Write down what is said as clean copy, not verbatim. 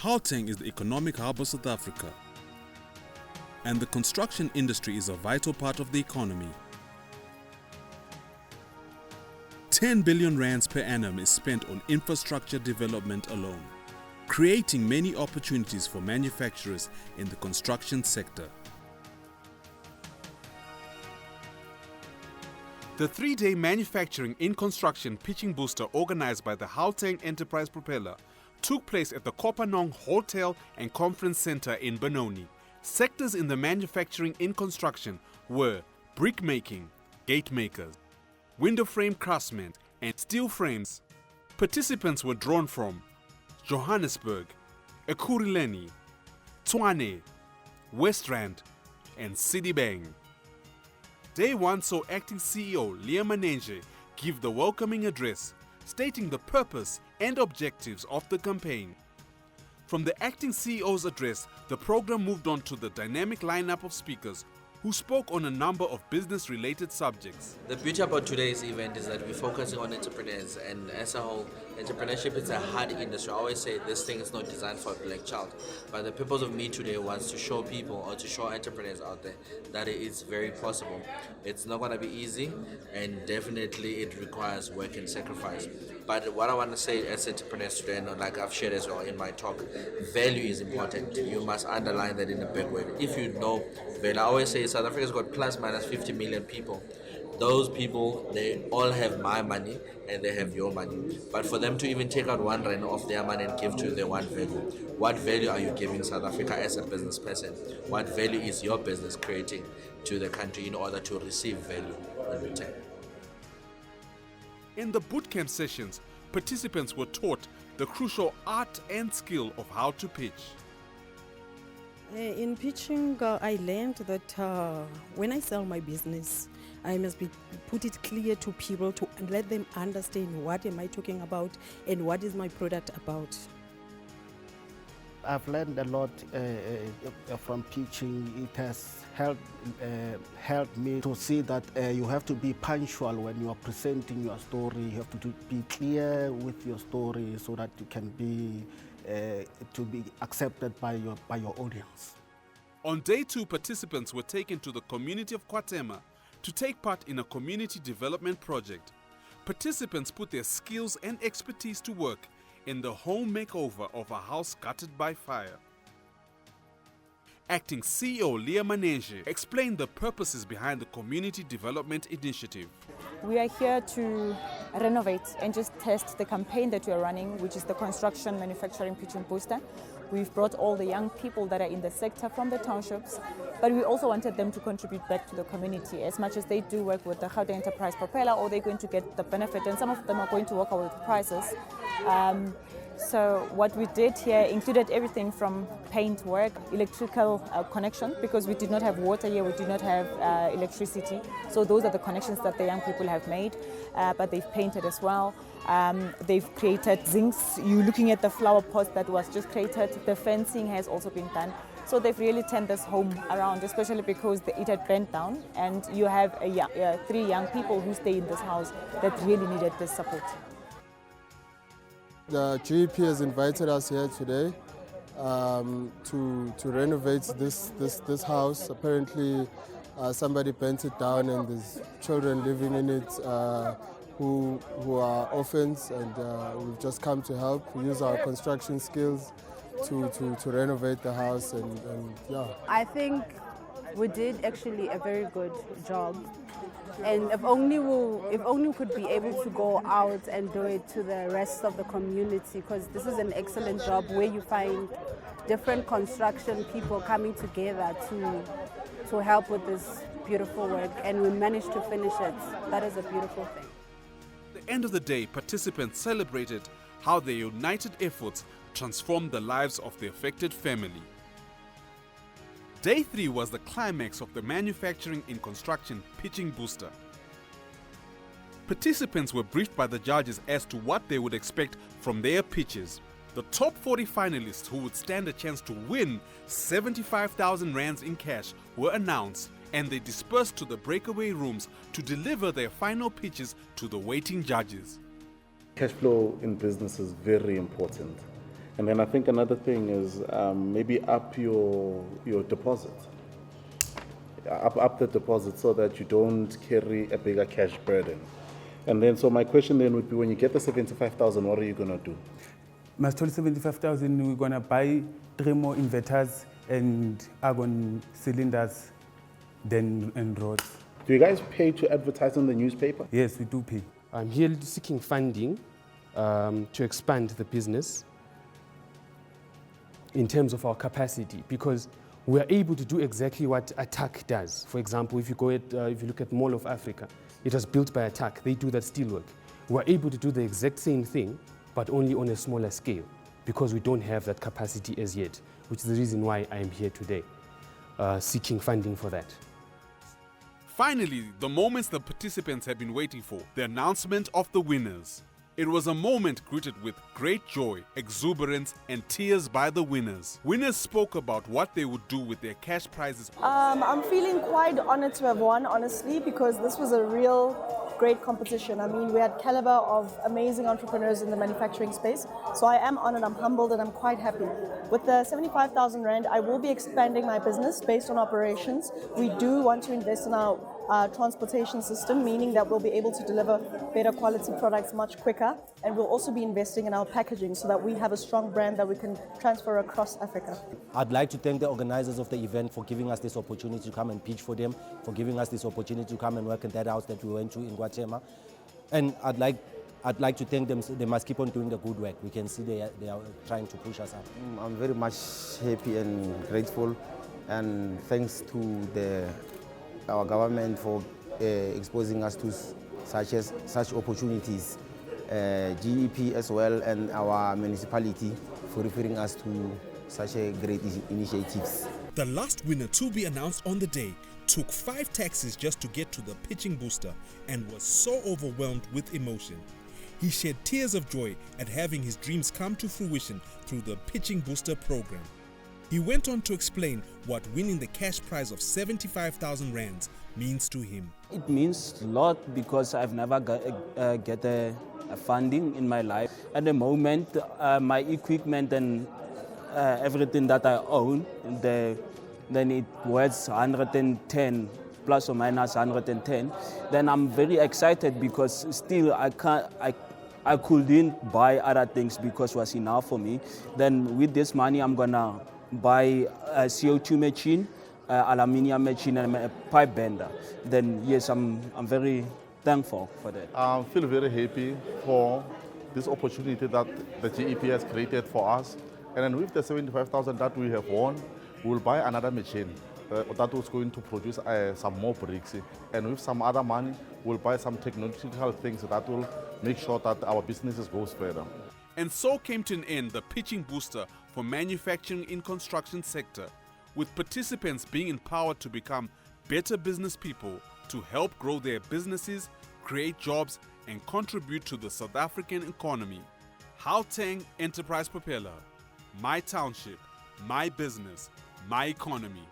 Gauteng is the economic hub of South Africa, and the construction industry is a vital part of the economy. 10 billion rands per annum is spent on infrastructure development alone, creating many opportunities for manufacturers in the construction sector. The three-day Manufacturing in Construction pitching booster organized by the Gauteng Enterprise Propeller took place at the Kopanong Hotel and Conference Center in Benoni. Sectors in the manufacturing in construction were brick making, gate makers, window frame craftsmen and steel frames. Participants were drawn from Johannesburg, Ekurhuleni, Tshwane, Westrand and Citibank. Day 1 saw Acting CEO Leah Manenge give the welcoming address, stating the purpose and objectives of the campaign. From the Acting CEO's address, the program moved on to the dynamic lineup of speakers who spoke on a number of business-related subjects. The beauty about today's event is that we're focusing on entrepreneurs, and as a whole, entrepreneurship is a hard industry. I always say this thing is not designed for a black child, but the purpose of me today was to show people or to show entrepreneurs out there that it is very possible. It's not going to be easy, and definitely it requires work and sacrifice. But what I want to say as entrepreneurs today, and like I've shared as well in my talk, value is important. You must underline that in a big way. If you know value, I always say South Africa's got plus minus 50 million people. Those people, they all have my money and they have your money. But for them to even take out 1 rand off their money and give to the one value, what value are you giving South Africa as a business person? What value is your business creating to the country in order to receive value in return? In the bootcamp sessions, participants were taught the crucial art and skill of how to pitch. In pitching, I learned that when I sell my business, I must put it clear to people to let them understand what am I talking about and what is my product about. I've learned a lot from pitching. It has helped me to see that you have to be punctual when you are presenting your story. You have to be clear with your story so that you can be to be accepted by your audience. On day 2, participants were taken to the community of Kwatema to take part in a community development project. Participants put their skills and expertise to work in the home makeover of a house gutted by fire. Acting CEO Leah Manenge explained the purposes behind the community development initiative. We are here to renovate and just test the campaign that we are running, which is the Construction Manufacturing Pitching Booster. We've brought all the young people that are in the sector from the townships, but we also wanted them to contribute back to the community as much as they do work with the Gauteng Enterprise Propeller, or they're going to get the benefit, and some of them are going to walk away with prizes. So what we did here included everything from paint work, electrical connection, because we did not have water here, we did not have electricity. So those are the connections that the young people have made, but they've painted as well. They've created zincs. You're looking at the flower pot that was just created. The fencing has also been done. So they've really turned this home around, especially because it had burnt down, and you have 3 young people who stay in this house that really needed this support. The GEP has invited us here today to renovate this house. Apparently somebody burnt it down and there's children living in it who are orphans, and we've just come to help. We use our construction skills to renovate the house, and yeah. I think we did actually a very good job. And if only we could be able to go out and do it to the rest of the community, because this is an excellent job where you find different construction people coming together to help with this beautiful work, and we managed to finish it. That is a beautiful thing. At the end of the day, participants celebrated how their united efforts transformed the lives of the affected family. Day 3 was the climax of the Manufacturing in Construction pitching booster. Participants were briefed by the judges as to what they would expect from their pitches. The top 40 finalists who would stand a chance to win 75,000 rands in cash were announced, and they dispersed to the breakaway rooms to deliver their final pitches to the waiting judges. Cash flow in business is very important. And then I think another thing is maybe up your deposit. Up the deposit so that you don't carry a bigger cash burden. And then, so my question then would be, when you get the 75,000, what are you going to do? Must told 75,000, we're going to buy 3 more inverters and argon cylinders, then and rods. Do you guys pay to advertise in the newspaper? Yes, we do pay. I'm here seeking funding to expand the business in terms of our capacity, because we are able to do exactly what Attack does. For example, if you look at Mall of Africa, it was built by Attack. They do that steelwork. We are able to do the exact same thing, but only on a smaller scale, because we don't have that capacity as yet, which is the reason why I am here today, seeking funding for that. Finally, the moments the participants have been waiting for, the announcement of the winners. It was a moment greeted with great joy, exuberance, and tears by the winners. Winners spoke about what they would do with their cash prizes. I'm feeling quite honored to have won, honestly, because this was a real great competition. I mean, we had caliber of amazing entrepreneurs in the manufacturing space. So I am honored, I'm humbled, and I'm quite happy. With the 75,000 Rand, I will be expanding my business based on operations. We do want to invest in our transportation system, meaning that we'll be able to deliver better quality products much quicker, and we'll also be investing in our packaging so that we have a strong brand that we can transfer across Africa. I'd like to thank the organizers of the event for giving us this opportunity to come and pitch for them, for giving us this opportunity to come and work in that house that we went to in Guatemala. And I'd like to thank them. They must keep on doing the good work. We can see they are trying to push us up. I'm very much happy and grateful, and thanks to our government for exposing us to such opportunities, GEP as well, and our municipality for referring us to such a great initiatives. The last winner to be announced on the day took 5 taxis just to get to the pitching booster and was so overwhelmed with emotion. He shed tears of joy at having his dreams come to fruition through the pitching booster program. He went on to explain what winning the cash prize of 75,000 rands means to him. It means a lot because I've never get a funding in my life. At the moment, my equipment and everything that I own, then it was 110 plus or minus 110. Then I'm very excited because still I couldn't buy other things because it was enough for me. Then with this money, I'm gonna buy a CO2 machine, aluminium machine, and a pipe bender. Then yes, I'm very thankful for that. I feel very happy for this opportunity that the GEP has created for us. And then with the 75,000 that we have won, we'll buy another machine that was going to produce some more bricks. And with some other money, we'll buy some technological things that will make sure that our businesses goes further. And so came to an end the pitching booster for manufacturing in construction sector, with participants being empowered to become better business people to help grow their businesses, create jobs, and contribute to the South African economy. Gauteng Enterprise Propeller. My township, my business, my economy.